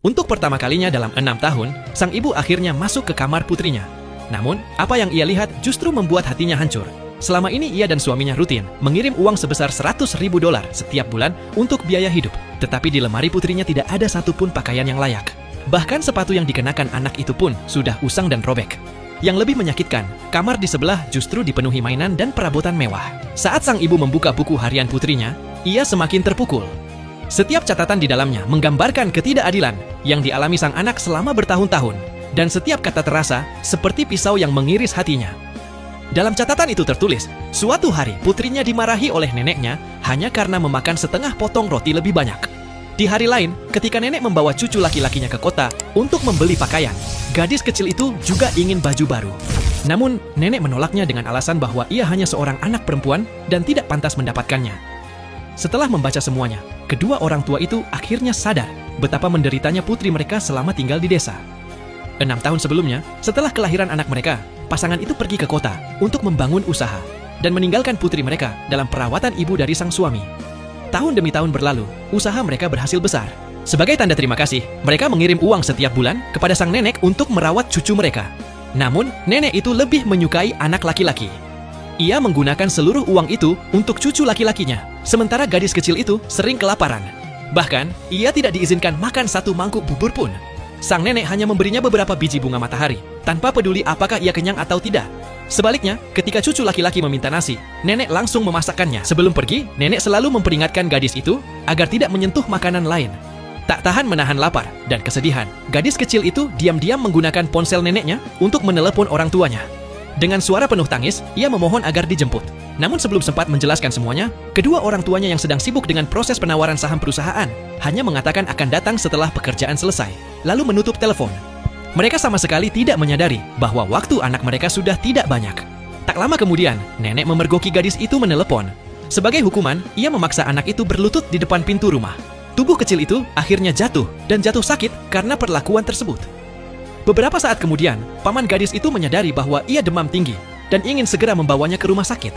Untuk pertama kalinya dalam 6 tahun, sang ibu akhirnya masuk ke kamar putrinya. Namun, apa yang ia lihat justru membuat hatinya hancur. Selama ini ia dan suaminya rutin mengirim uang sebesar $100.000 setiap bulan untuk biaya hidup. Tetapi di lemari putrinya tidak ada satupun pakaian yang layak. Bahkan sepatu yang dikenakan anak itu pun sudah usang dan robek. Yang lebih menyakitkan, kamar di sebelah justru dipenuhi mainan dan perabotan mewah. Saat sang ibu membuka buku harian putrinya, ia semakin terpukul. Setiap catatan di dalamnya menggambarkan ketidakadilan yang dialami sang anak selama bertahun-tahun, dan setiap kata terasa seperti pisau yang mengiris hatinya. Dalam catatan itu tertulis, suatu hari putrinya dimarahi oleh neneknya hanya karena memakan setengah potong roti lebih banyak. Di hari lain, ketika nenek membawa cucu laki-lakinya ke kota untuk membeli pakaian, gadis kecil itu juga ingin baju baru. Namun, nenek menolaknya dengan alasan bahwa ia hanya seorang anak perempuan dan tidak pantas mendapatkannya. Setelah membaca semuanya, kedua orang tua itu akhirnya sadar betapa menderitanya putri mereka selama tinggal di desa. 6 tahun sebelumnya, setelah kelahiran anak mereka, pasangan itu pergi ke kota untuk membangun usaha dan meninggalkan putri mereka dalam perawatan ibu dari sang suami. Tahun demi tahun berlalu, usaha mereka berhasil besar. Sebagai tanda terima kasih, mereka mengirim uang setiap bulan kepada sang nenek untuk merawat cucu mereka. Namun, nenek itu lebih menyukai anak laki-laki. Ia menggunakan seluruh uang itu untuk cucu laki-lakinya, sementara gadis kecil itu sering kelaparan. Bahkan, ia tidak diizinkan makan satu mangkuk bubur pun. Sang nenek hanya memberinya beberapa biji bunga matahari, tanpa peduli apakah ia kenyang atau tidak. Sebaliknya, ketika cucu laki-laki meminta nasi, nenek langsung memasakkannya. Sebelum pergi, nenek selalu memperingatkan gadis itu agar tidak menyentuh makanan lain. Tak tahan menahan lapar dan kesedihan, gadis kecil itu diam-diam menggunakan ponsel neneknya untuk menelepon orang tuanya. Dengan suara penuh tangis, ia memohon agar dijemput. Namun sebelum sempat menjelaskan semuanya, kedua orang tuanya yang sedang sibuk dengan proses penawaran saham perusahaan hanya mengatakan akan datang setelah pekerjaan selesai, lalu menutup telepon. Mereka sama sekali tidak menyadari bahwa waktu anak mereka sudah tidak banyak. Tak lama kemudian, nenek memergoki gadis itu menelepon. Sebagai hukuman, ia memaksa anak itu berlutut di depan pintu rumah. Tubuh kecil itu akhirnya jatuh dan jatuh sakit karena perlakuan tersebut. Beberapa saat kemudian, paman gadis itu menyadari bahwa ia demam tinggi dan ingin segera membawanya ke rumah sakit.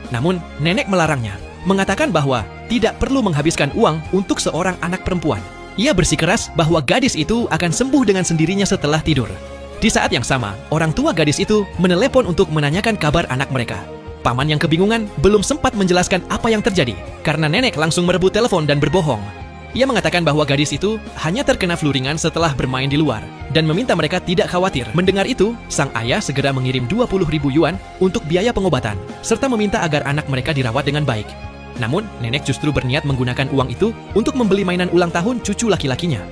Namun, nenek melarangnya, mengatakan bahwa tidak perlu menghabiskan uang untuk seorang anak perempuan. Ia bersikeras bahwa gadis itu akan sembuh dengan sendirinya setelah tidur. Di saat yang sama, orang tua gadis itu menelepon untuk menanyakan kabar anak mereka. Paman yang kebingungan belum sempat menjelaskan apa yang terjadi, karena nenek langsung merebut telepon dan berbohong. Ia mengatakan bahwa gadis itu hanya terkena flu ringan setelah bermain di luar dan meminta mereka tidak khawatir. Mendengar itu, sang ayah segera mengirim 20.000 yuan untuk biaya pengobatan serta meminta agar anak mereka dirawat dengan baik. Namun, nenek justru berniat menggunakan uang itu untuk membeli mainan ulang tahun cucu laki-lakinya.